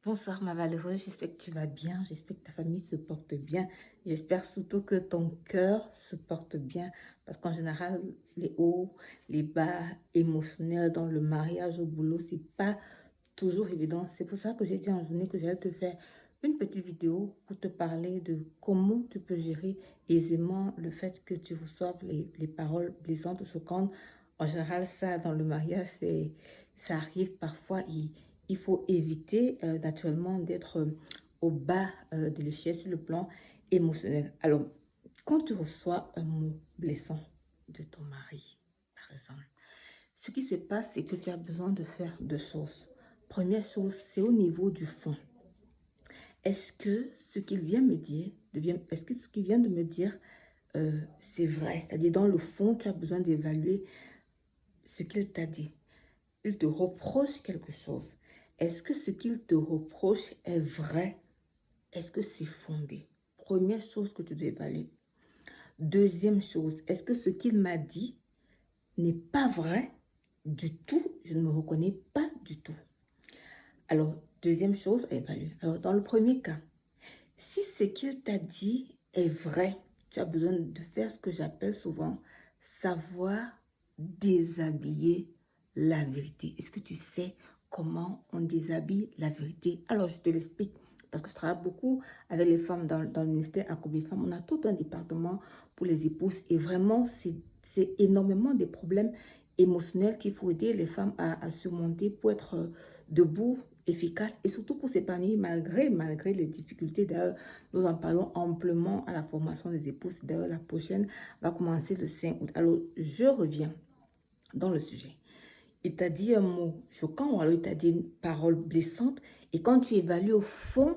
Bonsoir ma valeureuse, j'espère que tu vas bien, j'espère que ta famille se porte bien, j'espère surtout que ton cœur se porte bien parce qu'en général, les hauts, les bas émotionnels dans le mariage, au boulot, c'est pas toujours évident. C'est pour ça que j'ai dit en journée que j'allais te faire une petite vidéo pour te parler de comment tu peux gérer aisément le fait que tu reçoives les paroles blessantes ou choquantes. En général, ça, dans le mariage, ça arrive parfois. Il faut éviter naturellement d'être au bas de l'échelle sur le plan émotionnel. Alors, quand tu reçois un mot blessant de ton mari, par exemple, ce qui se passe, c'est que tu as besoin de faire deux choses. Première chose, c'est au niveau du fond. Est-ce que ce qu'il vient me dire, est-ce que ce qu'il vient de me dire, c'est vrai? C'est-à-dire, dans le fond, tu as besoin d'évaluer ce qu'il t'a dit. Il te reproche quelque chose. Est-ce que ce qu'il te reproche est vrai? Est-ce que c'est fondé? Première chose que tu dois évaluer. Deuxième chose, est-ce que ce qu'il m'a dit n'est pas vrai du tout? Je ne me reconnais pas du tout. Alors, deuxième chose à évaluer. Alors, dans le premier cas, si ce qu'il t'a dit est vrai, tu as besoin de faire ce que j'appelle souvent savoir déshabiller la vérité. Est-ce que tu sais comment on déshabille la vérité? Alors, je te l'explique. Parce que je travaille beaucoup avec les femmes dans le ministère Accobé Femmes. On a tout un département pour les épouses. Et vraiment, c'est énormément de problèmes émotionnels qu'il faut aider les femmes à surmonter pour être debout, efficace et surtout pour s'épanouir malgré les difficultés. D'ailleurs, nous en parlons amplement à la formation des épouses. D'ailleurs, la prochaine va commencer le 5 août. Alors, je reviens dans le sujet. Il t'a dit un mot choquant ou alors il t'a dit une parole blessante et quand tu évalues au fond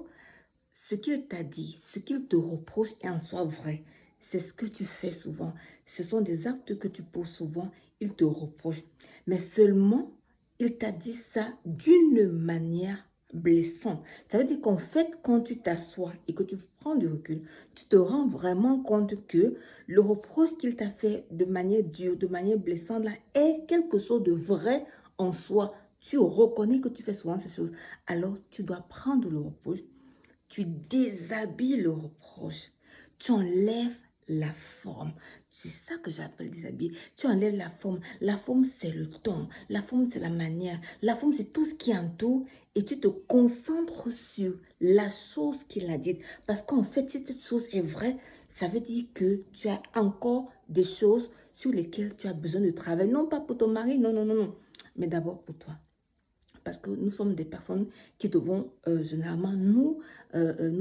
ce qu'il t'a dit, ce qu'il te reproche est en soi vrai. C'est ce que tu fais souvent. Ce sont des actes que tu poses souvent. Il te reproche. Mais seulement, il t'a dit ça d'une manière blessante. Ça veut dire qu'en fait, quand tu t'assois et que tu prends du recul, tu te rends vraiment compte que le reproche qu'il t'a fait de manière dure, de manière blessante, là, est quelque chose de vrai en soi. Tu reconnais que tu fais souvent ces choses. Alors, tu dois prendre le reproche. Tu déshabilles le reproche. Tu enlèves la forme. C'est ça que j'appelle déshabiller. Tu enlèves la forme. La forme, c'est le ton. La forme, c'est la manière. La forme, c'est tout ce qui entoure. Et tu te concentres sur la chose qu'il a dite. Parce qu'en fait, si cette chose est vraie, ça veut dire que tu as encore des choses sur lesquelles tu as besoin de travailler. Non pas pour ton mari, non, non, non, non. Mais d'abord pour toi. Parce que nous sommes des personnes qui devons généralement nous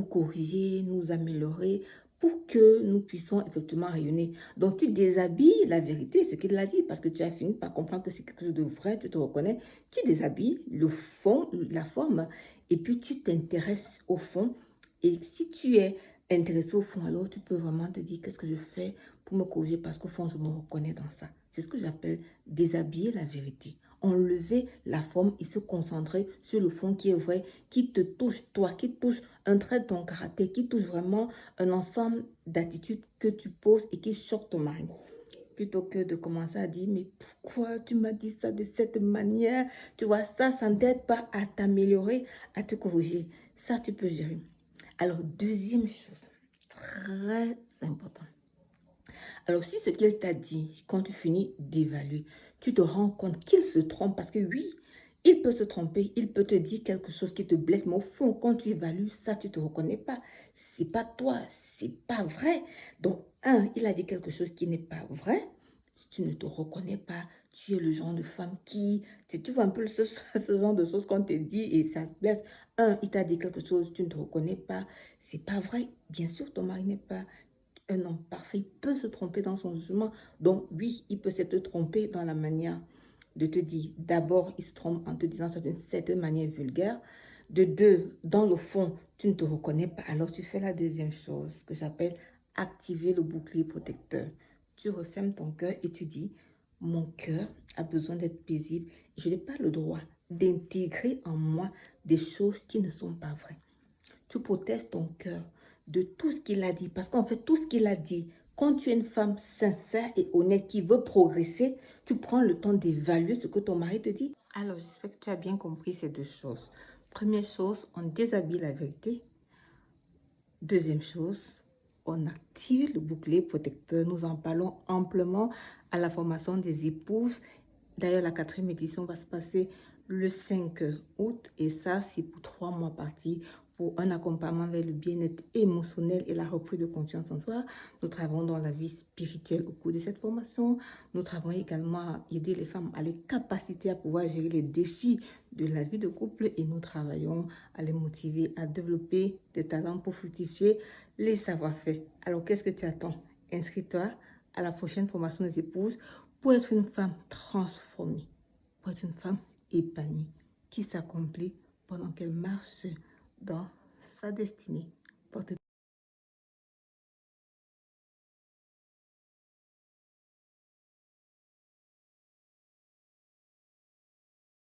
corriger, nous améliorer pour que nous puissions effectivement rayonner. Donc, tu déshabilles la vérité, ce qu'il a dit, parce que tu as fini par comprendre que c'est quelque chose de vrai, tu te reconnais. Tu déshabilles le fond, la forme, et puis tu t'intéresses au fond. Et si tu es intéressé au fond, alors tu peux vraiment te dire qu'est-ce que je fais pour me corriger, parce qu'au fond, je me reconnais dans ça. C'est ce que j'appelle déshabiller la vérité. Enlever la forme et se concentrer sur le fond qui est vrai, qui te touche toi, qui touche un trait de ton caractère, qui touche vraiment un ensemble d'attitudes que tu poses et qui choquent ton mari. Plutôt que de commencer à dire, mais pourquoi tu m'as dit ça de cette manière? Tu vois, ça ne t'aide pas à t'améliorer, à te corriger. Ça, tu peux gérer. Alors, deuxième chose, très important. Alors, si ce qu'il t'a dit, quand tu finis d'évaluer, tu te rends compte qu'il se trompe, parce que oui, il peut se tromper, il peut te dire quelque chose qui te blesse, mais au fond, quand tu évalues ça, tu ne te reconnais pas. C'est pas toi, c'est pas vrai. Donc, il a dit quelque chose qui n'est pas vrai. Tu ne te reconnais pas. Tu es le genre de femme qui... Tu vois un peu ce genre de choses qu'on te dit et ça te blesse. Il t'a dit quelque chose, tu ne te reconnais pas. C'est pas vrai. Bien sûr, ton mari n'est pas un homme parfait. Il peut se tromper dans son jugement. Donc, oui, il peut s'être trompé dans la manière de te dire. D'abord, il se trompe en te disant ça d'une certaine manière vulgaire. De deux, dans le fond, tu ne te reconnais pas. Alors, tu fais la deuxième chose que j'appelle activer le bouclier protecteur. Tu refermes ton cœur et tu dis, mon cœur a besoin d'être paisible. Je n'ai pas le droit d'intégrer en moi des choses qui ne sont pas vraies. Tu protèges ton cœur de tout ce qu'il a dit. Parce qu'en fait, tout ce qu'il a dit, quand tu es une femme sincère et honnête qui veut progresser, tu prends le temps d'évaluer ce que ton mari te dit. Alors, j'espère que tu as bien compris ces deux choses. Première chose, on déshabille la vérité. Deuxième chose, on active le bouclier protecteur. Nous en parlons amplement à la formation des épouses. D'ailleurs, la 4e édition va se passer le 5 août et ça, c'est pour 3 mois partis pour un accompagnement vers le bien-être émotionnel et la reprise de confiance en soi. Nous travaillons dans la vie spirituelle au cours de cette formation. Nous travaillons également à aider les femmes à les capaciter à pouvoir gérer les défis de la vie de couple et nous travaillons à les motiver à développer des talents pour fructifier les savoir-faire. Alors, qu'est-ce que tu attends? Inscris-toi à la prochaine formation des épouses pour être une femme transformée, pour être une femme épanouie, qui s'accomplit pendant qu'elle marche dans sa destinée.